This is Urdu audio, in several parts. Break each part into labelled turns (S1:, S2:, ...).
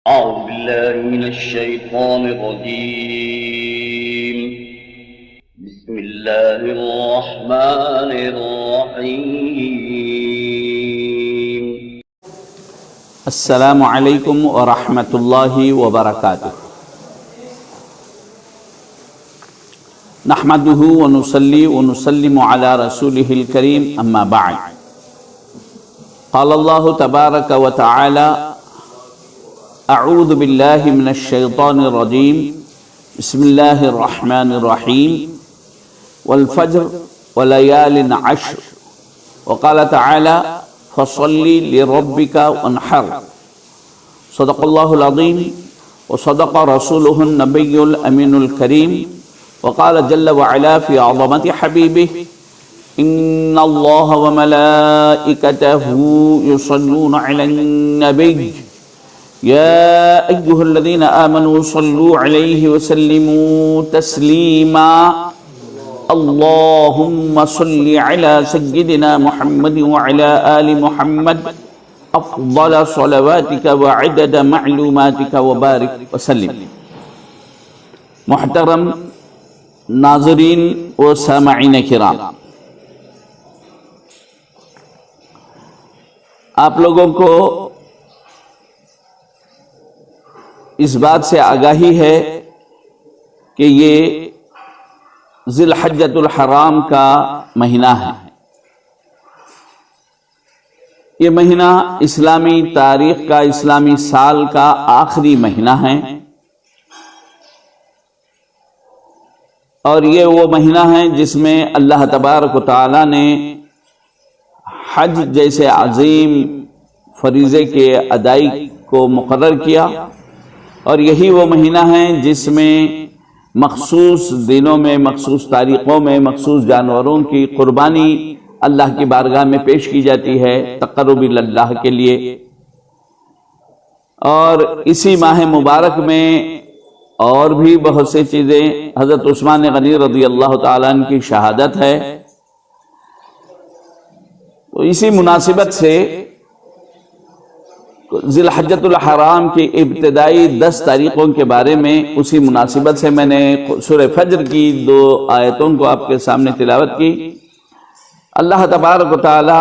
S1: أعوذ بالله من الشيطان الرجيم. بسم الله الرحمن الرحيم.
S2: السلام علیکم ورحمۃ اللہ وبرکاتہ. نحمده ونصلي ونسلم على رسوله الكريم اما بعد. قال الله تبارك وتعالى: اعوذ باللہ من الشیطان الرجیم. بسم اللہ الرحمن الرحیم. والفجر وليال عشر. وقال تعالى: فصل لربك وانحر. صدق اللہ العظیم وصدق رسوله النبی الامین الکریم. وقال جل وعلا في عظمت حبیبه: ان اللہ وملائکته يصلون على النبی يا أيها الذين آمنوا صلوا عليه وسلموا تسليما. اللهم صل على سيدنا محمد وعلى آل محمد أفضل صلواتك وعدد معلوماتك وبارك وسلم. محترم ناظرین و سامعین کرام، آپ لوگوں کو اس بات سے آگاہی ہے کہ یہ ذی الحجۃ الحرام کا مہینہ ہے. یہ مہینہ اسلامی تاریخ کا، اسلامی سال کا آخری مہینہ ہے، اور یہ وہ مہینہ ہے جس میں اللہ تبارک و تعالی نے حج جیسے عظیم فریضے کے ادائیگی کو مقرر کیا، اور یہی وہ مہینہ ہے جس میں مخصوص دنوں میں، مخصوص تاریخوں میں مخصوص جانوروں کی قربانی اللہ کی بارگاہ میں پیش کی جاتی ہے تقرب اللہ کے لیے. اور اسی ماہ مبارک میں اور بھی بہت سی چیزیں، حضرت عثمان غنی رضی اللہ تعالیٰ عنہ کی شہادت ہے. تو اسی مناسبت سے ذی الحجۃ الحرام کی ابتدائی 10 تاریخوں کے بارے میں اسی مناسبت سے میں نے سورہ فجر کی 2 آیتوں کو آپ کے سامنے تلاوت کی. اللہ تبارک و تعالی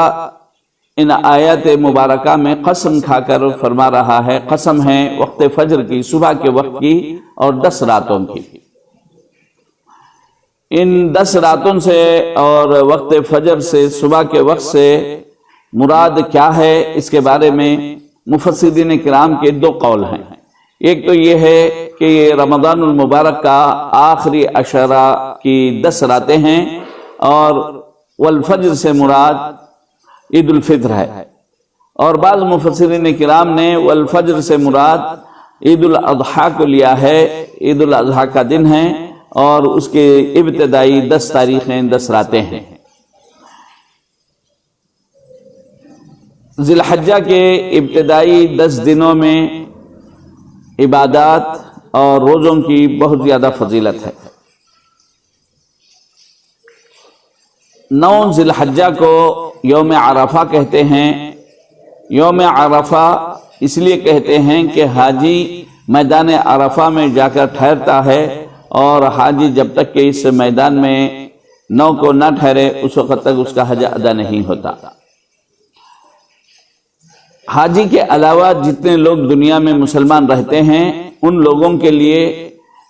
S2: ان آیات مبارکہ میں قسم کھا کر فرما رہا ہے، قسم ہے وقت فجر کی، صبح کے وقت کی اور 10 راتوں کی. ان 10 راتوں سے اور وقت فجر سے، صبح کے وقت سے مراد کیا ہے، اس کے بارے میں مفسرین کرام کے 2 قول ہیں. ایک تو یہ ہے کہ یہ رمضان المبارک کا آخری عشرہ کی 10 راتیں ہیں، اور والفجر سے مراد عید الفطر ہے. اور بعض مفسرین کرام نے والفجر سے مراد عید الاضحیٰ کو لیا ہے، عید الاضحیٰ کا دن ہے، اور اس کے ابتدائی 10 تاریخیں 10 راتیں ہیں. ذی الحجہ کے ابتدائی 10 دنوں میں عبادات اور روزوں کی بہت زیادہ فضیلت ہے. 9 ذی الحجہ کو یوم عرفہ کہتے ہیں. یوم عرفہ اس لیے کہتے ہیں کہ حاجی میدان عرفہ میں جا کر ٹھہرتا ہے، اور حاجی جب تک کہ اس میدان میں 9 کو نہ ٹھہرے اس وقت تک اس کا حج ادا نہیں ہوتا. حاجی کے علاوہ جتنے لوگ دنیا میں مسلمان رہتے ہیں ان لوگوں کے لیے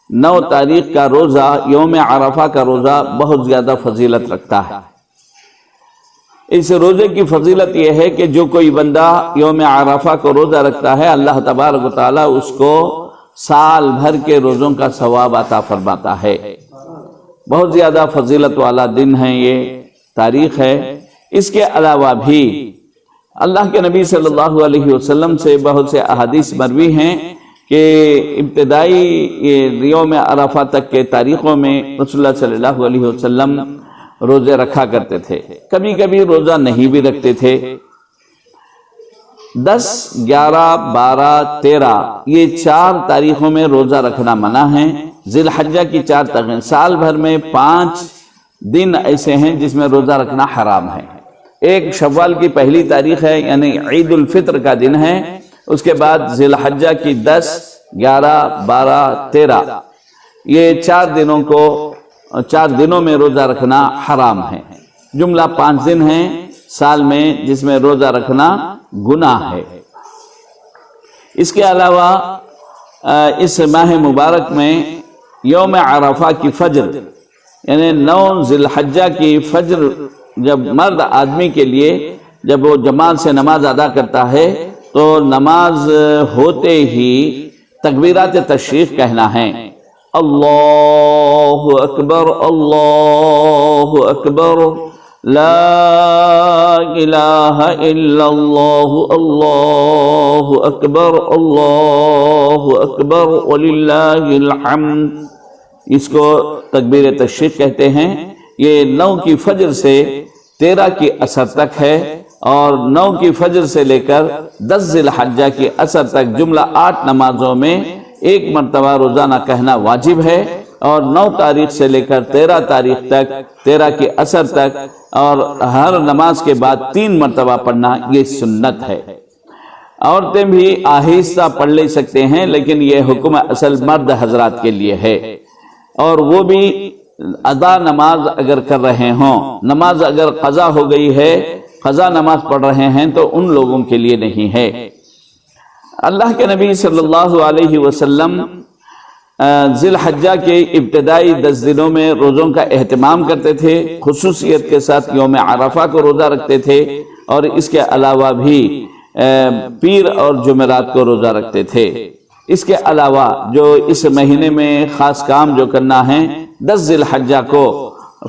S2: 9 تاریخ کا روزہ، یوم عرفہ کا روزہ بہت زیادہ فضیلت رکھتا ہے. اس روزے کی فضیلت یہ ہے کہ جو کوئی بندہ یوم عرفہ کو روزہ رکھتا ہے، اللہ تبارک و تعالی اس کو سال بھر کے روزوں کا ثواب عطا فرماتا ہے. بہت زیادہ فضیلت والا دن ہے، یہ تاریخ ہے. اس کے علاوہ بھی اللہ کے نبی صلی اللہ علیہ وسلم سے بہت سے احادیث مروی ہیں کہ ابتدائی یوم عرفہ تک کے تاریخوں میں رسول اللہ صلی اللہ علیہ وسلم روزے رکھا کرتے تھے، کبھی کبھی روزہ نہیں بھی رکھتے تھے. 10، 11، 12، 13 یہ 4 تاریخوں میں روزہ رکھنا منع ہے. ذی الحجہ کی 4 تاریخیں، سال بھر میں 5 دن ایسے ہیں جس میں روزہ رکھنا حرام ہے. ایک شوال کی پہلی تاریخ ہے، یعنی عید الفطر کا دن ہے، اس کے بعد ذی الحجہ کی 10، 11، 12، 13 یہ 4 دنوں میں روزہ رکھنا حرام ہے۔ جملہ 5 دن ہیں سال میں جس میں روزہ رکھنا گناہ ہے۔ اس کے علاوہ اس ماہ مبارک میں یوم عرفہ کی فجر یعنی 9 ذی الحجہ کی فجر جب مرد آدمی کے لیے جب وہ جماعت سے نماز ادا کرتا ہے تو نماز ہوتے ہی تکبیرات تشریق کہنا ہے، اللہ اکبر اللہ اکبر لا الہ الا اللہ اللہ اکبر اللہ اکبر وللہ الحمد، اس کو تکبیر تشریق کہتے ہیں۔ یہ 9 کی فجر سے 13 کی عصر تک ہے، اور 9 کی فجر سے لے کر 10 ذی الحجہ کی عصر تک جملہ 8 نمازوں میں 1 مرتبہ روزانہ کہنا واجب ہے، اور 9 تاریخ سے لے کر 13 تاریخ تک 13 کی عصر تک اور ہر نماز کے بعد 3 مرتبہ پڑھنا یہ سنت ہے۔ عورتیں بھی آہستہ پڑھ لے سکتے ہیں، لیکن یہ حکم اصل مرد حضرات کے لیے ہے، اور وہ بھی ادا نماز اگر کر رہے ہوں، نماز اگر قضا ہو گئی ہے، قضا نماز پڑھ رہے ہیں تو ان لوگوں کے لیے نہیں ہے۔ اللہ کے نبی صلی اللہ علیہ وسلم ذی الحجہ کے ابتدائی 10 دنوں میں روزوں کا اہتمام کرتے تھے، خصوصیت کے ساتھ یوم عرفہ کو روزہ رکھتے تھے، اور اس کے علاوہ بھی پیر اور جمعرات کو روزہ رکھتے تھے۔ اس کے علاوہ جو اس مہینے میں خاص کام جو کرنا ہے، 10 ذی الحجہ کو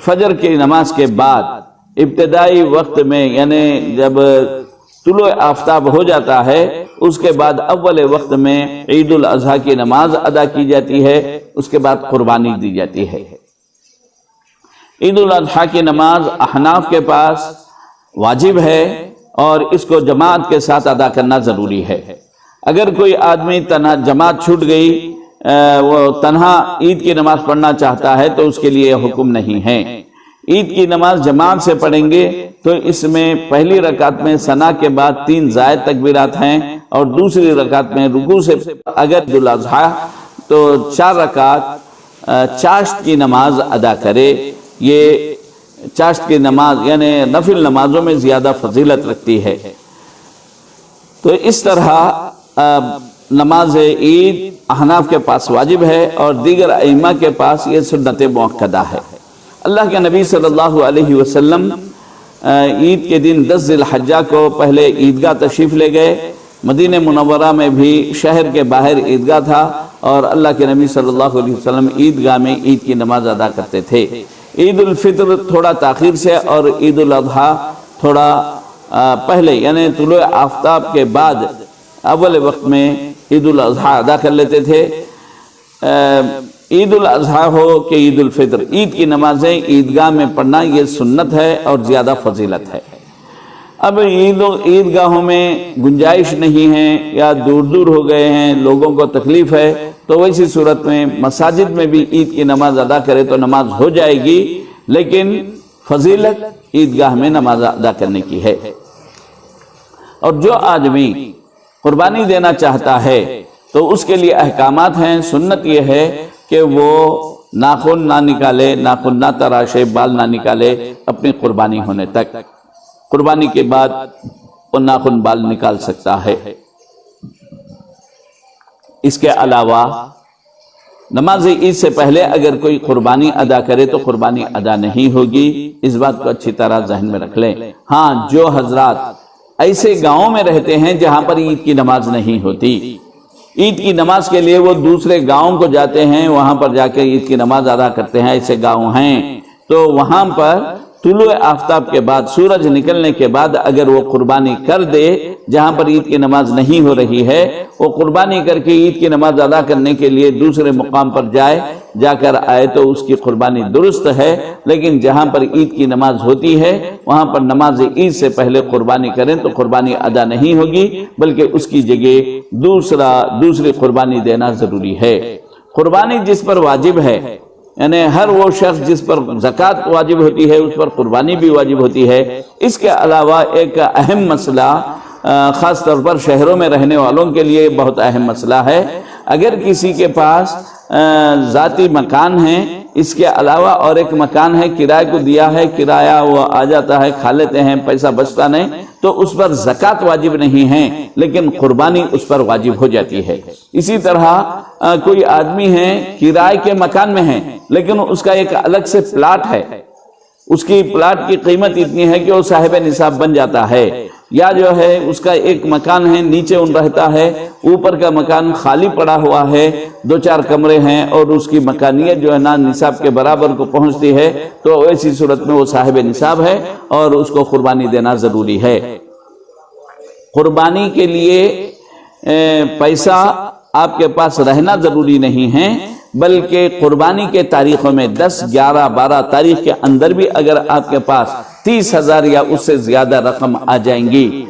S2: فجر کی نماز کے بعد ابتدائی وقت میں یعنی جب طلوع آفتاب ہو جاتا ہے اس کے بعد اول وقت میں عید الاضحیٰ کی نماز ادا کی جاتی ہے، اس کے بعد قربانی دی جاتی ہے۔ عید الاضحیٰ کی نماز احناف کے پاس واجب ہے، اور اس کو جماعت کے ساتھ ادا کرنا ضروری ہے۔ اگر کوئی آدمی تنہا جماعت چھوٹ گئی، وہ تنہا عید کی نماز پڑھنا چاہتا ہے تو اس کے لیے حکم نہیں ہے۔ عید کی نماز جماعت سے پڑھیں گے تو اس میں پہلی رکعت میں ثنا کے بعد 3 زائد تکبیرات ہیں، اور دوسری رکعت میں رکوع سے اگر عید الاضحیٰ تو 4 رکعت چاشت کی نماز ادا کرے۔ یہ چاشت کی نماز یعنی نفل نمازوں میں زیادہ فضیلت رکھتی ہے۔ تو اس طرح نماز عید احناف کے پاس واجب ہے، اور دیگر ائمہ کے پاس یہ سنت مؤکدہ ہے۔ اللہ کے نبی صلی اللہ علیہ وسلم عید کے دن 10 ذی الحجہ کو پہلے عیدگاہ تشریف لے گئے۔ مدینہ منورہ میں بھی شہر کے باہر عیدگاہ تھا، اور اللہ کے نبی صلی اللہ علیہ وسلم عیدگاہ میں عید کی نماز ادا کرتے تھے۔ عید الفطر تھوڑا تاخیر سے، اور عید الاضحیٰ تھوڑا پہلے یعنی طلوع آفتاب کے بعد اول وقت میں عید الاضحیٰ ادا کر لیتے تھے۔ عید الاضحیٰ ہو کہ عید الفطر، عید کی نمازیں عیدگاہ میں پڑھنا یہ سنت ہے اور زیادہ فضیلت ہے۔ اب عیدگاہوں میں گنجائش نہیں ہے یا دور دور ہو گئے ہیں، لوگوں کو تکلیف ہے، تو ویسی صورت میں مساجد میں بھی عید کی نماز ادا کرے تو نماز ہو جائے گی، لیکن فضیلت عیدگاہ میں نماز ادا کرنے کی ہے۔ اور جو آدمی قربانی دینا چاہتا ہے تو اس کے لیے احکامات ہیں۔ سنت یہ ہے کہ وہ ناخن نہ نکالے، ناخن نہ تراشے، بال نہ نکالے اپنی قربانی ہونے تک۔ قربانی کے بعد وہ ناخن بال نکال سکتا ہے۔ اس کے علاوہ نماز عید سے پہلے اگر کوئی قربانی ادا کرے تو قربانی ادا نہیں ہوگی، اس بات کو اچھی طرح ذہن میں رکھ لیں۔ ہاں، جو حضرات ایسے گاؤں میں رہتے ہیں جہاں پر عید کی نماز نہیں ہوتی، عید کی نماز کے لیے وہ دوسرے گاؤں کو جاتے ہیں، وہاں پر جا کے عید کی نماز ادا کرتے ہیں، ایسے گاؤں ہیں، تو وہاں پر طلوع آفتاب کے بعد، سورج نکلنے کے بعد اگر وہ قربانی کر دے جہاں پر عید کی نماز نہیں ہو رہی ہے، وہ قربانی کر کے عید کی نماز ادا کرنے کے لیے دوسرے مقام پر جا کر آئے تو اس کی قربانی درست ہے، لیکن جہاں پر عید کی نماز ہوتی ہے وہاں پر نماز عید سے پہلے قربانی کریں تو قربانی ادا نہیں ہوگی، بلکہ اس کی جگہ دوسری قربانی دینا ضروری ہے۔ قربانی جس پر واجب ہے، یعنی ہر وہ شخص جس پر زکوٰۃ واجب ہوتی ہے اس پر قربانی بھی واجب ہوتی ہے۔ اس کے علاوہ ایک اہم مسئلہ خاص طور پر شہروں میں رہنے والوں کے لیے بہت اہم مسئلہ ہے۔ اگر کسی کے پاس ذاتی مکان ہے، اس کے علاوہ اور ایک مکان ہے، کرائے کو دیا ہے، کرایہ وہ آ جاتا ہے، کھا لیتے ہیں، پیسہ بچتا نہیں، تو اس پر زکوٰۃ واجب نہیں ہے، لیکن قربانی اس پر واجب ہو جاتی ہے۔ اسی طرح کوئی آدمی ہے کرائے کے مکان میں ہے، لیکن اس کا ایک الگ سے پلاٹ ہے، اس کی پلاٹ کی قیمت اتنی ہے کہ وہ صاحب نصاب بن جاتا ہے، یا جو ہے اس کا ایک مکان ہے، نیچے ان رہتا ہے، اوپر کا مکان خالی پڑا ہوا ہے، 2-4 کمرے ہیں، اور اس کی مکانیت جو ہے نا نصاب کے برابر کو پہنچتی ہے، تو ایسی صورت میں وہ صاحب نصاب ہے اور اس کو قربانی دینا ضروری ہے۔ قربانی کے لیے پیسہ آپ کے پاس رہنا ضروری نہیں ہے، بلکہ قربانی کے تاریخوں میں 10، 11، 12 تاریخ کے اندر بھی اگر آپ کے پاس 30,000 یا اس سے زیادہ رقم آ جائیں گی،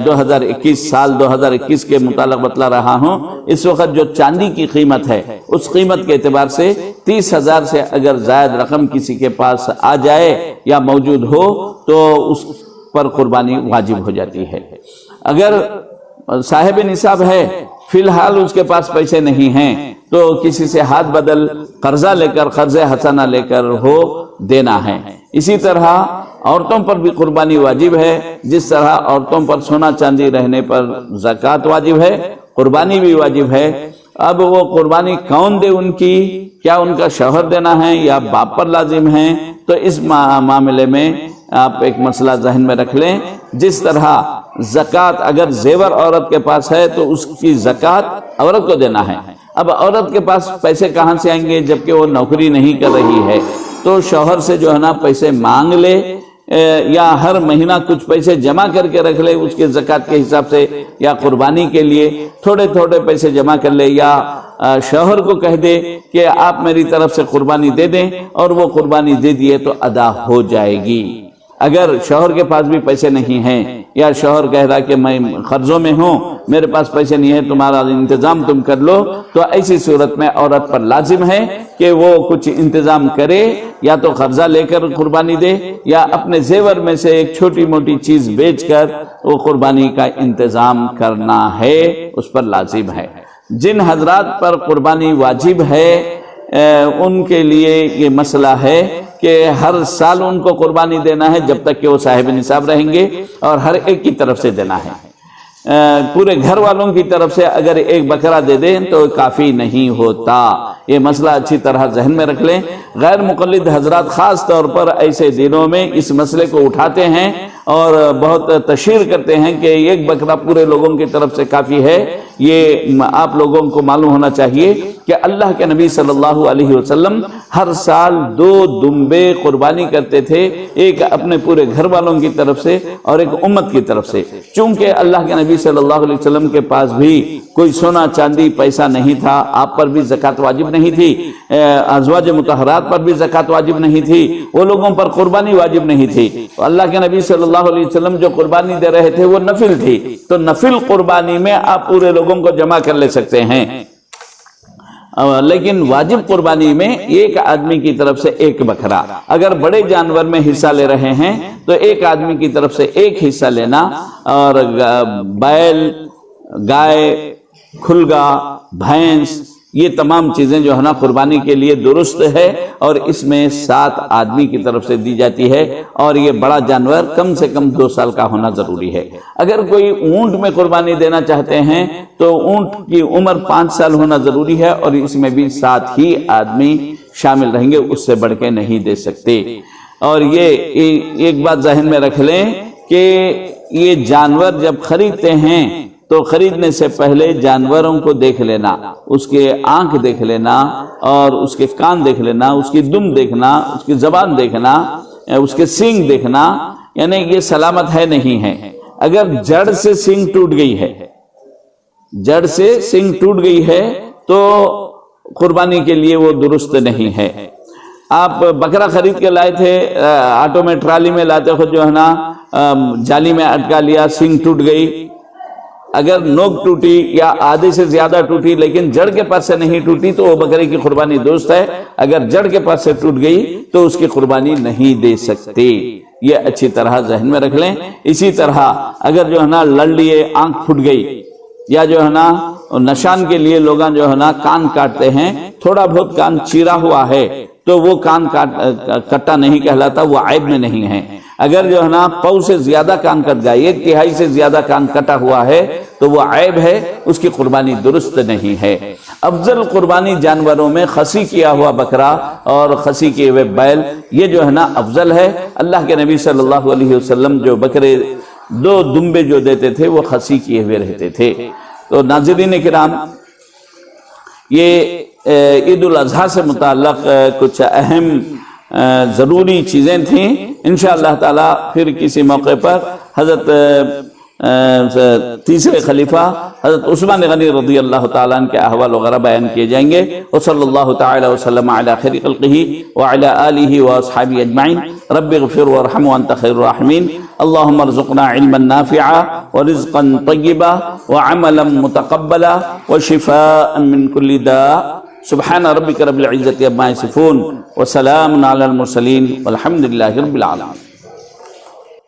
S2: 2021 کے متعلق بتلا رہا ہوں، اس وقت جو چاندی کی قیمت ہے اس قیمت کے اعتبار سے 30,000 سے اگر زائد رقم کسی کے پاس آ جائے یا موجود ہو تو اس پر قربانی واجب ہو جاتی ہے۔ اگر صاحب نصاب ہے، فی الحال اس کے پاس پیسے نہیں ہیں، تو کسی سے ہاتھ بدل قرضہ لے کر، قرض حسنہ لے کر ہو دینا ہے۔ اسی طرح عورتوں پر بھی قربانی واجب ہے، جس طرح عورتوں پر سونا چاندی رہنے پر زکوٰۃ واجب ہے، قربانی بھی واجب ہے۔ اب وہ قربانی کون دے ان کی، کیا ان کا شوہر دینا ہے یا باپ پر لازم ہے، تو اس معاملے میں آپ ایک مسئلہ ذہن میں رکھ لیں۔ جس طرح زکوٰۃ اگر زیور عورت کے پاس ہے تو اس کی زکوٰۃ عورت کو دینا ہے۔ اب عورت کے پاس پیسے کہاں سے آئیں گے جبکہ وہ نوکری نہیں کر رہی ہے؟ تو شوہر سے جو ہے نا پیسے مانگ لے، یا ہر مہینہ کچھ پیسے جمع کر کے رکھ لے اس کے زکوٰۃ کے حساب سے، یا قربانی کے لیے تھوڑے تھوڑے پیسے جمع کر لے، یا شوہر کو کہہ دے کہ آپ میری طرف سے قربانی دے دیں، اور وہ قربانی دے دیے تو ادا ہو جائے گی۔ اگر شوہر کے پاس بھی پیسے نہیں ہیں، یا شوہر کہہ رہا کہ میں قرضوں میں ہوں، میرے پاس پیسے نہیں ہیں، تمہارا انتظام تم کر لو، تو ایسی صورت میں عورت پر لازم ہے کہ وہ کچھ انتظام کرے، یا تو قرضہ لے کر قربانی دے، یا اپنے زیور میں سے ایک چھوٹی موٹی چیز بیچ کر وہ قربانی کا انتظام کرنا ہے، اس پر لازم ہے۔ جن حضرات پر قربانی واجب ہے ان کے لیے یہ مسئلہ ہے کہ ہر سال ان کو قربانی دینا ہے جب تک کہ وہ صاحب نصاب رہیں گے، اور ہر ایک کی طرف سے دینا ہے۔ پورے گھر والوں کی طرف سے اگر ایک بکرا دے دیں تو کافی نہیں ہوتا، یہ مسئلہ اچھی طرح ذہن میں رکھ لیں۔ غیر مقلد حضرات خاص طور پر ایسے دنوں میں اس مسئلے کو اٹھاتے ہیں اور بہت تشہیر کرتے ہیں کہ ایک بکرا پورے لوگوں کی طرف سے کافی ہے۔ یہ آپ لوگوں کو معلوم ہونا چاہیے کہ اللہ کے نبی صلی اللہ علیہ وسلم ہر سال 2 دمبے قربانی کرتے تھے، ایک اپنے پورے گھر والوں کی طرف سے اور ایک امت کی طرف سے۔ چونکہ اللہ کے نبی صلی اللہ علیہ وسلم کے پاس بھی کوئی سونا چاندی پیسہ نہیں تھا، آپ پر بھی زکوٰۃ واجب نہیں تھی، ازواج مطہرات پر بھی زکوٰۃ واجب نہیں تھی، وہ لوگوں پر قربانی واجب نہیں تھی، تو اللہ کے نبی صلی اللہ علیہ وسلم جو قربانی دے رہے تھے وہ نفل تھی، تو نفل قربانی میں آپ پورے لوگوں کو جمع کر لے سکتے ہیں، لیکن واجب قربانی میں ایک آدمی کی طرف سے ایک بکرا۔ اگر بڑے جانور میں حصہ لے رہے ہیں تو ایک آدمی کی طرف سے ایک حصہ لینا، اور بیل، گائے، کھلگا، بھینس، یہ تمام چیزیں جو ہے نا قربانی کے لیے درست ہے، اور اس میں 7 آدمی کی طرف سے دی جاتی ہے، اور یہ بڑا جانور کم سے کم 2 سال کا ہونا ضروری ہے۔ اگر کوئی اونٹ میں قربانی دینا چاہتے ہیں تو اونٹ کی عمر 5 سال ہونا ضروری ہے، اور اس میں بھی 7 ہی آدمی شامل رہیں گے، اس سے بڑھ کے نہیں دے سکتے۔ اور یہ ایک بات ذہن میں رکھ لیں کہ یہ جانور جب خریدتے ہیں تو خریدنے سے پہلے جانوروں کو دیکھ لینا، اس کے آنکھ دیکھ لینا، اور اس کے کان دیکھ لینا، اس کی دم دیکھنا، اس کی زبان دیکھنا، اس کے سینگ دیکھنا، یعنی یہ سلامت ہے نہیں ہے۔ اگر جڑ سے سینگ ٹوٹ گئی ہے، جڑ سے سینگ ٹوٹ گئی ہے تو قربانی کے لیے وہ درست نہیں ہے۔ آپ بکرا خرید کے لائے تھے، آٹو میں ٹرالی میں لاتے خود جو ہے نا جالی میں اٹکا لیا، سینگ ٹوٹ گئی، اگر نوک ٹوٹی یا آدھے سے زیادہ ٹوٹی لیکن جڑ کے پاس سے نہیں ٹوٹی تو وہ بکرے کی قربانی درست ہے، اگر جڑ کے پاس سے ٹوٹ گئی تو اس کی قربانی نہیں دے سکتے۔ یہ اچھی طرح ذہن میں رکھ لیں۔ اسی طرح اگر جو ہے نا لڑ لیے آنکھ پھٹ گئی، یا جو ہے نا نشان کے لیے لوگ جو ہے نا کان کاٹتے ہیں، تھوڑا بہت کان چیرا ہوا ہے تو وہ کان کٹا نہیں کہلاتا، وہ عیب میں نہیں ہے۔ اگر جو ہے نا پاؤں سے زیادہ کان کٹ گیا، 1/3 سے زیادہ کان کٹا ہوا ہے تو وہ عیب ہے، اس کی قربانی درست نہیں ہے۔ افضل قربانی جانوروں میں خصی کیا ہوا بکرا اور خصی کیے ہوئے بیل، یہ جو ہے نا افضل ہے۔ اللہ کے نبی صلی اللہ علیہ وسلم جو بکرے 2 دمبے جو دیتے تھے وہ خصی کیے ہوئے رہتے تھے۔ تو ناظرین کرام، یہ عید الاضحیٰ سے متعلق کچھ اہم ضروری چیزیں تھیں۔ انشاءاللہ تعالی پھر کسی موقع پر حضرت تیسرے خلیفہ حضرت عثمان غنی رضی اللہ تعالیٰ عنہ کے احوال وغیرہ بیان کیے جائیں گے۔ وصلی اللہ تعالی وسلم علی خیر خلقہ وعلی آلہ واصحابہ اجمعین۔ رب اغفر وارحم وانت خیر الراحمین۔ اللہم ارزقنا علما نافعا ورزقا طیبا وعملا متقبلا وشفاء من کل داء۔ سبحان ربک رب العزت عما یصفون وسلام علی المرسلین والحمد للہ رب العالمین۔